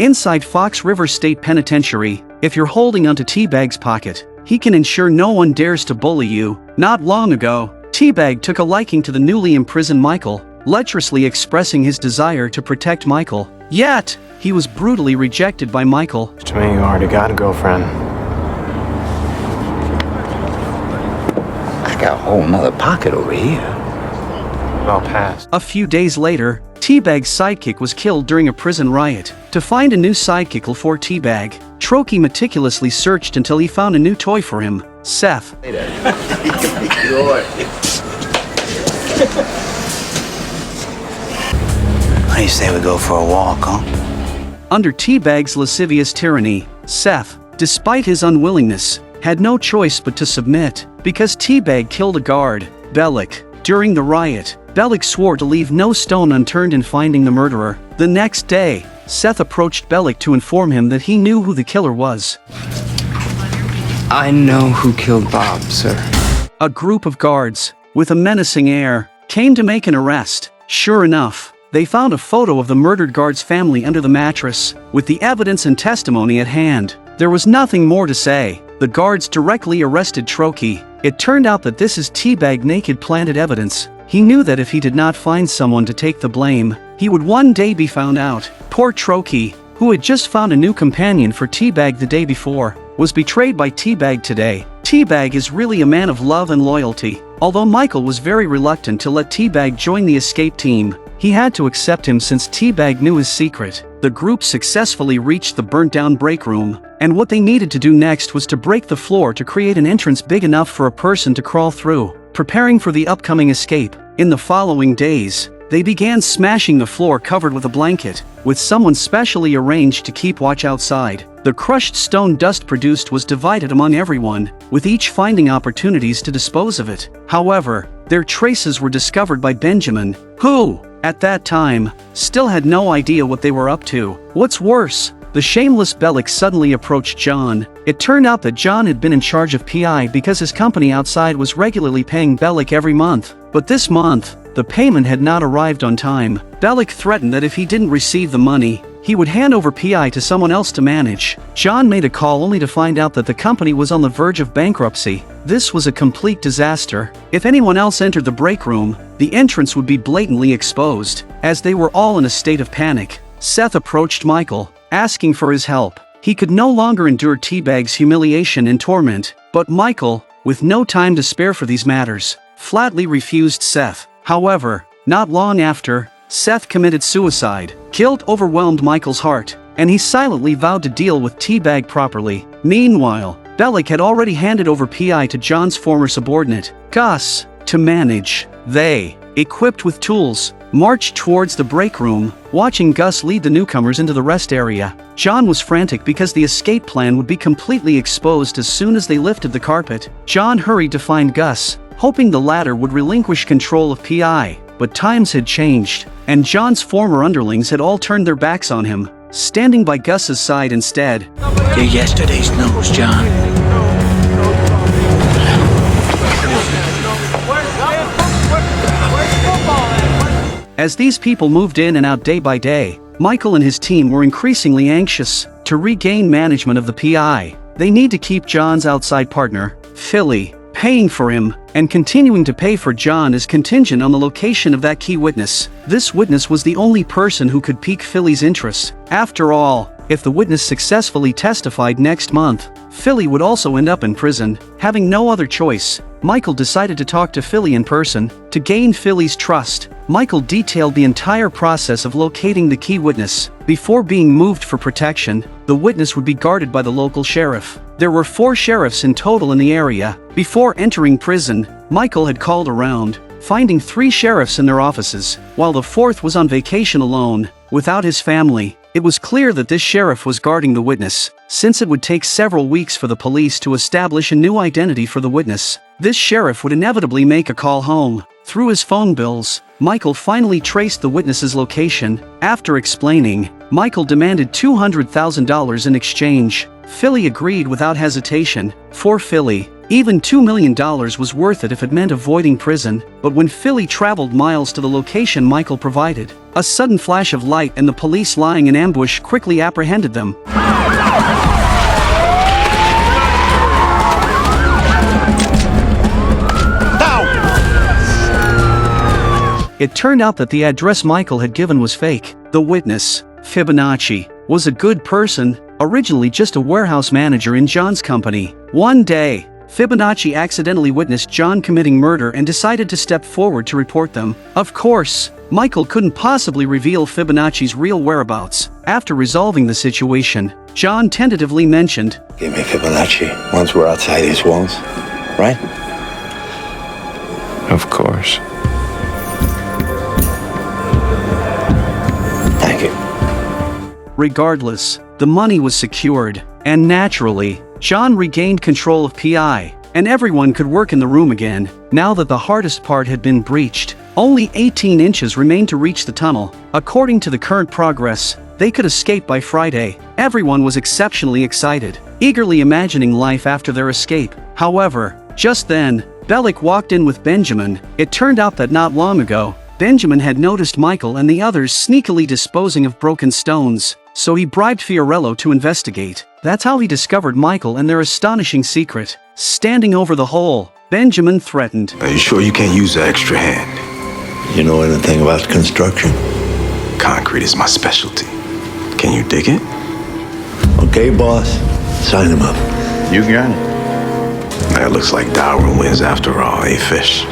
Inside Fox River State Penitentiary, if you're holding onto Teabag's pocket, he can ensure no one dares to bully you. Not long ago, Teabag took a liking to the newly imprisoned Michael, lecherously expressing his desire to protect Michael. Yet, he was brutally rejected by Michael. To me, you already got a girlfriend. I got a whole nother pocket over here. Well past. A few days later, Teabag's sidekick was killed during a prison riot. To find a new sidekick for Teabag, Trokey meticulously searched until he found a new toy for him, Seth. What do you say we go for a walk, huh? Under Teabag's lascivious tyranny, Seth, despite his unwillingness, had no choice but to submit, because Teabag killed a guard, Bellick. During the riot, Bellick swore to leave no stone unturned in finding the murderer. The next day, Seth approached Bellick to inform him that he knew who the killer was. I know who killed Bob, sir. A group of guards, with a menacing air, came to make an arrest. Sure enough, they found a photo of the murdered guard's family under the mattress. With the evidence and testimony at hand, there was nothing more to say. The guards directly arrested Trokey. It turned out that this is Teabag naked planted evidence. He knew that if he did not find someone to take the blame, he would one day be found out. Poor Trokey, who had just found a new companion for Teabag the day before, was betrayed by Teabag today. Teabag is really a man of love and loyalty. Although Michael was very reluctant to let Teabag join the escape team, he had to accept him since Teabag knew his secret. The group successfully reached the burnt-down break room, and what they needed to do next was to break the floor to create an entrance big enough for a person to crawl through, preparing for the upcoming escape. In the following days, they began smashing the floor covered with a blanket, with someone specially arranged to keep watch outside. The crushed stone dust produced was divided among everyone, with each finding opportunities to dispose of it. However, their traces were discovered by Benjamin, who, at that time, still had no idea what they were up to. What's worse, the shameless Bellick suddenly approached John. It turned out that John had been in charge of PI because his company outside was regularly paying Bellick every month. But this month, the payment had not arrived on time. Bellick threatened that if he didn't receive the money, he would hand over PI to someone else to manage. John made a call only to find out that the company was on the verge of bankruptcy. This was a complete disaster. If anyone else entered the break room, the entrance would be blatantly exposed. As they were all in a state of panic, Seth approached Michael, asking for his help. He could no longer endure Teabag's humiliation and torment, but Michael, with no time to spare for these matters, flatly refused Seth. However, not long after, Seth committed suicide. Guilt overwhelmed Michael's heart, and he silently vowed to deal with Teabag properly. Meanwhile, Bellick had already handed over PI to John's former subordinate, Gus, to manage. They, equipped with tools, marched towards the break room, watching Gus lead the newcomers into the rest area. John was frantic because the escape plan would be completely exposed as soon as they lifted the carpet. John hurried to find Gus, hoping the latter would relinquish control of PI. But times had changed, and John's former underlings had all turned their backs on him, standing by Gus's side instead. You're yesterday's news, John. As these people moved in and out day by day, Michael and his team were increasingly anxious to regain management of the PI. They need to keep John's outside partner, Philly, paying for him, and continuing to pay for John is contingent on the location of that key witness. This witness was the only person who could pique Philly's interest. After all, if the witness successfully testified next month, Philly would also end up in prison. Having no other choice, Michael decided to talk to Philly in person. To gain Philly's trust, Michael detailed the entire process of locating the key witness. Before being moved for protection, the witness would be guarded by the local sheriff. There were 4 sheriffs in total in the area. Before entering prison, Michael had called around, finding 3 sheriffs in their offices, while the 4th was on vacation alone, without his family. It was clear that this sheriff was guarding the witness, since it would take several weeks for the police to establish a new identity for the witness. This sheriff would inevitably make a call home. Through his phone bills, Michael finally traced the witness's location. After explaining, Michael demanded $200,000 in exchange. Philly agreed without hesitation. For Philly, Even $2 million was worth it if it meant avoiding prison, but when Philly traveled miles to the location Michael provided, a sudden flash of light and the police lying in ambush quickly apprehended them. It turned out that the address Michael had given was fake. The witness, Fibonacci, was a good person, originally just a warehouse manager in John's company. One day, Fibonacci accidentally witnessed John committing murder and decided to step forward to report them. Of course, Michael couldn't possibly reveal Fibonacci's real whereabouts. After resolving the situation, John tentatively mentioned, "Give me Fibonacci once we're outside these walls, right?" Of course. Thank you. Regardless, the money was secured, and naturally, John regained control of PI, and everyone could work in the room again. Now that the hardest part had been breached, only 18 inches remained to reach the tunnel. According to the current progress, they could escape by Friday. Everyone was exceptionally excited, eagerly imagining life after their escape. However, just then, Bellick walked in with Benjamin. It turned out that not long ago, Benjamin had noticed Michael and the others sneakily disposing of broken stones, so he bribed Fiorello to investigate. That's how he discovered Michael and their astonishing secret. Standing over the hole, Benjamin threatened, Are you sure you can't use the extra hand? You know anything about construction? Concrete is my specialty. Can you dig it? Okay, boss. Sign him up. You got it. That looks like Darwin wins after all, eh, Fish?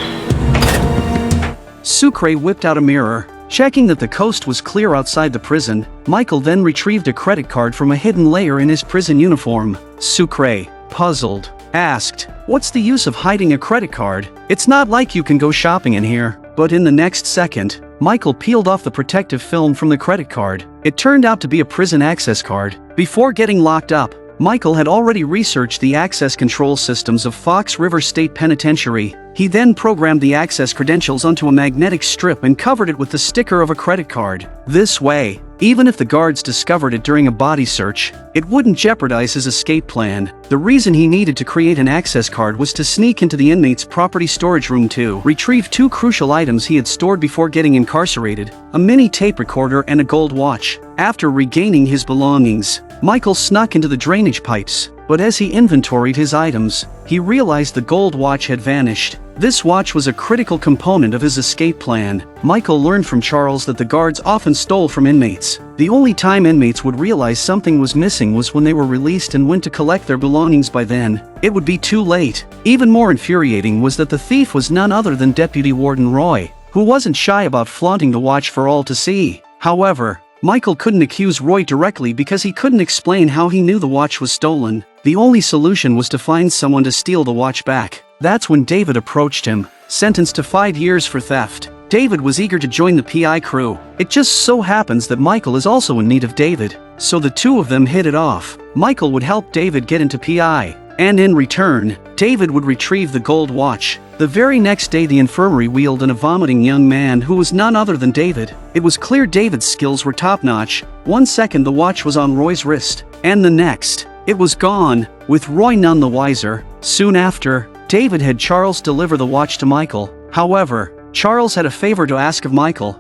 Sucre whipped out a mirror. Checking that the coast was clear outside the prison, Michael then retrieved a credit card from a hidden layer in his prison uniform. Sucre, puzzled, asked, "What's the use of hiding a credit card? It's not like you can go shopping in here." But in the next second, Michael peeled off the protective film from the credit card. It turned out to be a prison access card. Before getting locked up, Michael had already researched the access control systems of Fox River State Penitentiary. He then programmed the access credentials onto a magnetic strip and covered it with the sticker of a credit card. This way, even if the guards discovered it during a body search, it wouldn't jeopardize his escape plan. The reason he needed to create an access card was to sneak into the inmate's property storage room to retrieve two crucial items he had stored before getting incarcerated: a mini tape recorder and a gold watch. After regaining his belongings, Michael snuck into the drainage pipes, but as he inventoried his items, he realized the gold watch had vanished. This watch was a critical component of his escape plan. Michael learned from Charles that the guards often stole from inmates. The only time inmates would realize something was missing was when they were released and went to collect their belongings. By then, it would be too late. Even more infuriating was that the thief was none other than Deputy Warden Roy, who wasn't shy about flaunting the watch for all to see. However, Michael couldn't accuse Roy directly because he couldn't explain how he knew the watch was stolen. The only solution was to find someone to steal the watch back. That's when David approached him, sentenced to 5 years for theft. David was eager to join the PI crew. It just so happens that Michael is also in need of David, so the two of them hit it off. Michael would help David get into PI, and in return, David would retrieve the gold watch. The very next day, the infirmary wheeled in a vomiting young man who was none other than David. It was clear David's skills were top-notch. 1 second the watch was on Roy's wrist, and the next, it was gone, with Roy none the wiser. Soon after, David had Charles deliver the watch to Michael. However, Charles had a favor to ask of Michael.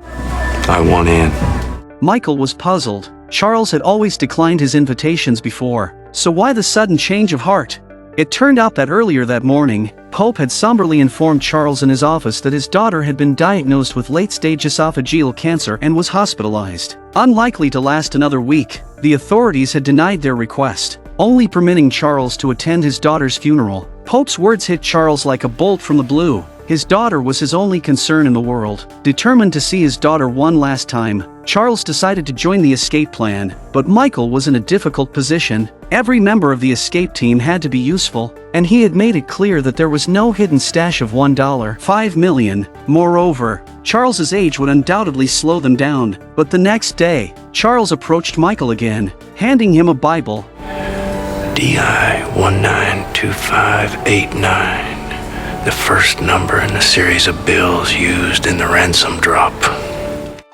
I want in. Michael was puzzled. Charles had always declined his invitations before, so why the sudden change of heart? It turned out that earlier that morning, Pope had somberly informed Charles in his office that his daughter had been diagnosed with late-stage esophageal cancer and was hospitalized. Unlikely to last another week, the authorities had denied their request, only permitting Charles to attend his daughter's funeral. Pope's words hit Charles like a bolt from the blue. His daughter was his only concern in the world. Determined to see his daughter one last time, Charles decided to join the escape plan, but Michael was in a difficult position. Every member of the escape team had to be useful, and he had made it clear that there was no hidden stash of $5 million. Moreover, Charles's age would undoubtedly slow them down. But the next day, Charles approached Michael again, handing him a Bible. DI 192589. The first number in the series of bills used in the ransom drop.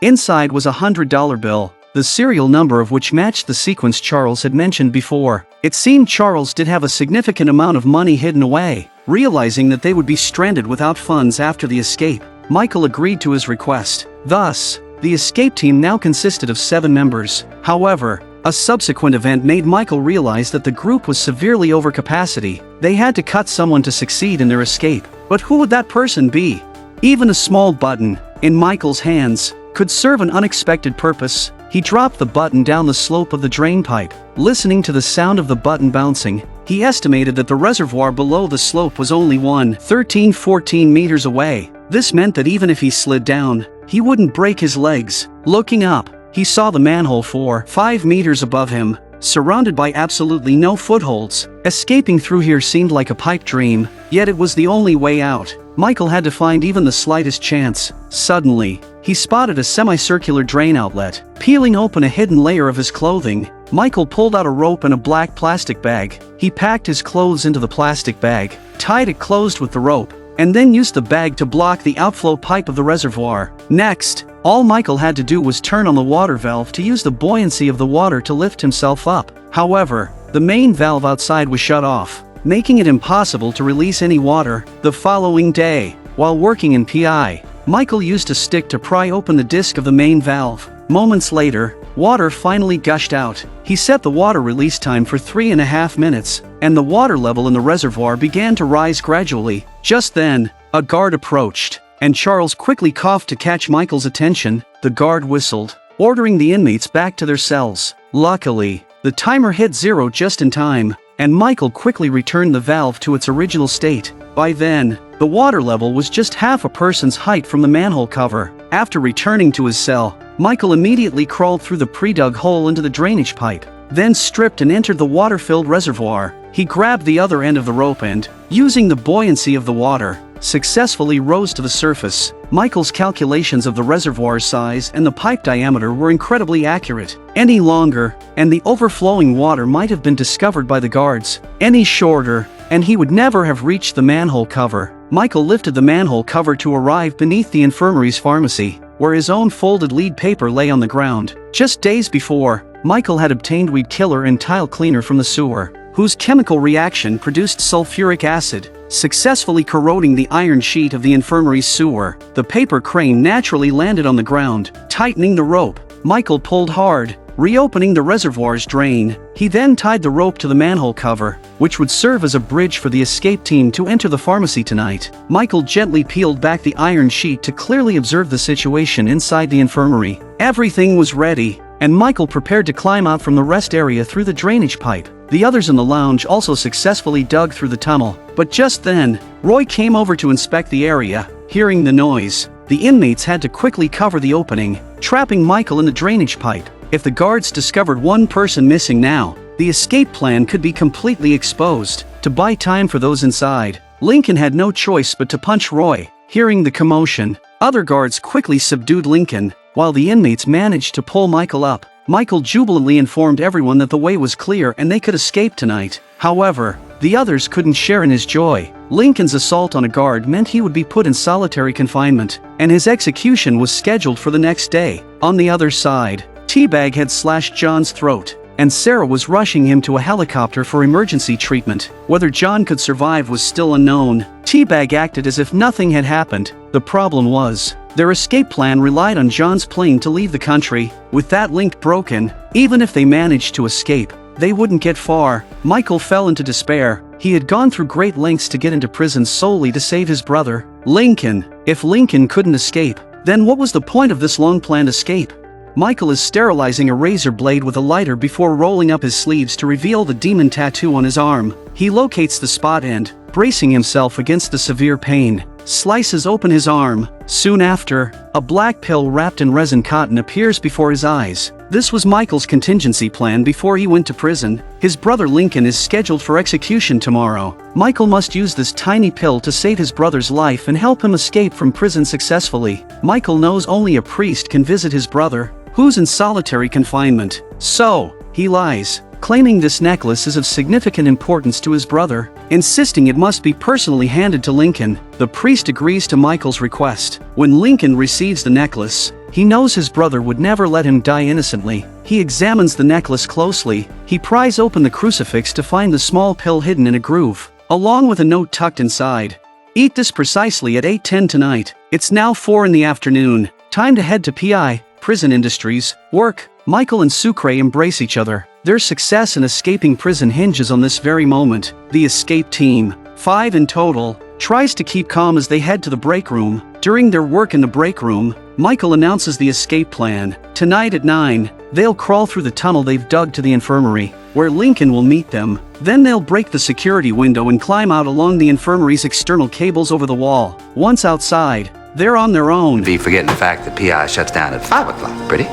Inside was a $100 bill, the serial number of which matched the sequence Charles had mentioned before. It seemed Charles did have a significant amount of money hidden away. Realizing that they would be stranded without funds after the escape, Michael agreed to his request. Thus, the escape team now consisted of 7 members. However, a subsequent event made Michael realize that the group was severely over capacity. They had to cut someone to succeed in their escape. But who would that person be? Even a small button, in Michael's hands, could serve an unexpected purpose. He dropped the button down the slope of the drain pipe. Listening to the sound of the button bouncing, he estimated that the reservoir below the slope was only 14 meters away. This meant that even if he slid down, he wouldn't break his legs. Looking up, he saw the manhole 5 meters above him, surrounded by absolutely no footholds. Escaping through here seemed like a pipe dream, yet it was the only way out. Michael had to find even the slightest chance. Suddenly, he spotted a semicircular drain outlet. Peeling open a hidden layer of his clothing, Michael pulled out a rope and a black plastic bag. He packed his clothes into the plastic bag, tied it closed with the rope, and then used the bag to block the outflow pipe of the reservoir. Next, all Michael had to do was turn on the water valve to use the buoyancy of the water to lift himself up. However, the main valve outside was shut off, making it impossible to release any water. The following day, while working in PI, Michael used a stick to pry open the disc of the main valve. Moments later, water finally gushed out. He set the water release time for 3.5 minutes, and the water level in the reservoir began to rise gradually. Just then, a guard approached, and Charles quickly coughed to catch Michael's attention. The guard whistled, ordering the inmates back to their cells. Luckily, the timer hit 0 just in time, and Michael quickly returned the valve to its original state. By then, the water level was just half a person's height from the manhole cover. After returning to his cell, Michael immediately crawled through the pre-dug hole into the drainage pipe, then stripped and entered the water-filled reservoir. He grabbed the other end of the rope and, using the buoyancy of the water, successfully rose to the surface. Michael's calculations of the reservoir size and the pipe diameter were incredibly accurate. Any longer, and the overflowing water might have been discovered by the guards. Any shorter, and he would never have reached the manhole cover. Michael lifted the manhole cover to arrive beneath the infirmary's pharmacy, where his own folded lead paper lay on the ground. Just days before, Michael had obtained weed killer and tile cleaner from the sewer, whose chemical reaction produced sulfuric acid, successfully corroding the iron sheet of the infirmary's sewer. The paper crane naturally landed on the ground. Tightening the rope, Michael pulled hard, reopening the reservoir's drain. He then tied the rope to the manhole cover, which would serve as a bridge for the escape team to enter the pharmacy tonight. Michael gently peeled back the iron sheet to clearly observe the situation inside the infirmary. Everything was ready, and Michael prepared to climb out from the rest area through the drainage pipe. The others in the lounge also successfully dug through the tunnel. But just then, Roy came over to inspect the area. Hearing the noise, the inmates had to quickly cover the opening, trapping Michael in the drainage pipe. If the guards discovered one person missing now, the escape plan could be completely exposed. To buy time for those inside, Lincoln had no choice but to punch Roy. Hearing the commotion, other guards quickly subdued Lincoln, while the inmates managed to pull Michael up. Michael jubilantly informed everyone that the way was clear and they could escape tonight. However, the others couldn't share in his joy. Lincoln's assault on a guard meant he would be put in solitary confinement, and his execution was scheduled for the next day. On the other side, Teabag had slashed John's throat, and Sarah was rushing him to a helicopter for emergency treatment. Whether John could survive was still unknown. Teabag acted as if nothing had happened. The problem was, their escape plan relied on John's plane to leave the country. With that link broken, even if they managed to escape, they wouldn't get far. Michael fell into despair. He had gone through great lengths to get into prison solely to save his brother, Lincoln. If Lincoln couldn't escape, then what was the point of this long-planned escape? Michael is sterilizing a razor blade with a lighter before rolling up his sleeves to reveal the demon tattoo on his arm. He locates the spot and, bracing himself against the severe pain, slices open his arm. Soon after, a black pill wrapped in resin cotton appears before his eyes. This was Michael's contingency plan before he went to prison. His brother Lincoln is scheduled for execution tomorrow. Michael must use this tiny pill to save his brother's life and help him escape from prison successfully. Michael knows only a priest can visit his brother, who's in solitary confinement. So, he lies, claiming this necklace is of significant importance to his brother, insisting it must be personally handed to Lincoln. The priest agrees to Michael's request. When Lincoln receives the necklace, he knows his brother would never let him die innocently. He examines the necklace closely. He pries open the crucifix to find the small pill hidden in a groove. along with a note tucked inside. Eat this precisely at 8:10 tonight. It's now 4 in the afternoon. Time to head to PI, Prison Industries, work. Michael and Sucre embrace each other. Their success in escaping prison hinges on this very moment. The escape team, 5 in total, tries to keep calm as they head to the break room. During their work in the break room, Michael announces the escape plan. Tonight at 9, they'll crawl through the tunnel they've dug to the infirmary, where Lincoln will meet them. Then they'll break the security window and climb out along the infirmary's external cables over the wall. Once outside, they're on their own. Be forgetting the fact that PI shuts down at 5 o'clock, pretty?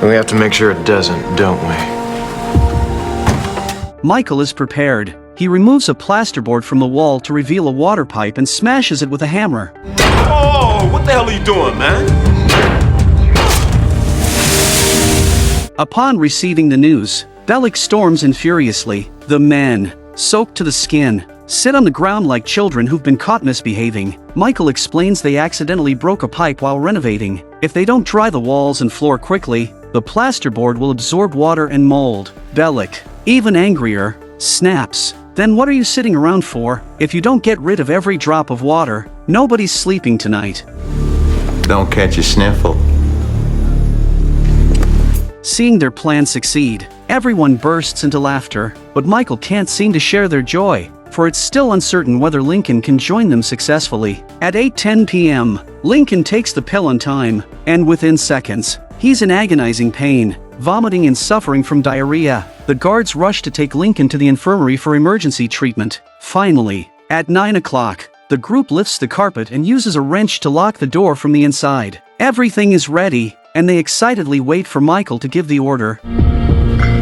We have to make sure it doesn't, don't we? Michael is prepared. He removes a plasterboard from the wall to reveal a water pipe and smashes it with a hammer. Oh, what the hell are you doing, man? Upon receiving the news, Bellick storms in furiously. The men, soaked to the skin, sit on the ground like children who've been caught misbehaving. Michael explains they accidentally broke a pipe while renovating. If they don't dry the walls and floor quickly, the plasterboard will absorb water and mold. Bellick, even angrier, snaps. Then what are you sitting around for? If you don't get rid of every drop of water, nobody's sleeping tonight. Don't catch a sniffle. Seeing their plan succeed, everyone bursts into laughter, but Michael can't seem to share their joy, for it's still uncertain whether Lincoln can join them successfully. At 8:10 p.m., Lincoln takes the pill on time, and within seconds, he's in agonizing pain, vomiting and suffering from diarrhea. The guards rush to take Lincoln to the infirmary for emergency treatment. Finally, at 9 o'clock, the group lifts the carpet and uses a wrench to lock the door from the inside. Everything is ready, and they excitedly wait for Michael to give the order.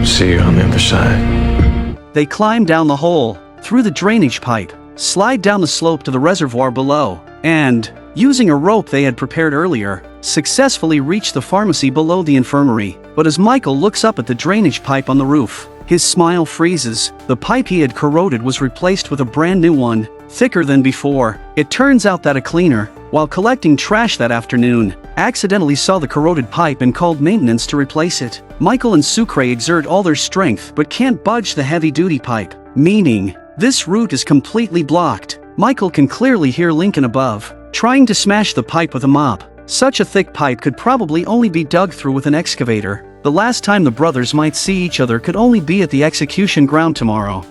See you on the other side. They climb down the hole, through the drainage pipe, slide down the slope to the reservoir below, and, using a rope they had prepared earlier, successfully reach the pharmacy below the infirmary. But as Michael looks up at the drainage pipe on the roof, his smile freezes. The pipe he had corroded was replaced with a brand new one, thicker than before. It turns out that a cleaner, while collecting trash that afternoon, accidentally saw the corroded pipe and called maintenance to replace it. Michael and Sucre exert all their strength but can't budge the heavy-duty pipe, meaning this route is completely blocked. Michael can clearly hear Lincoln above, trying to smash the pipe with a mop. Such a thick pipe could probably only be dug through with an excavator. The last time the brothers might see each other could only be at the execution ground tomorrow.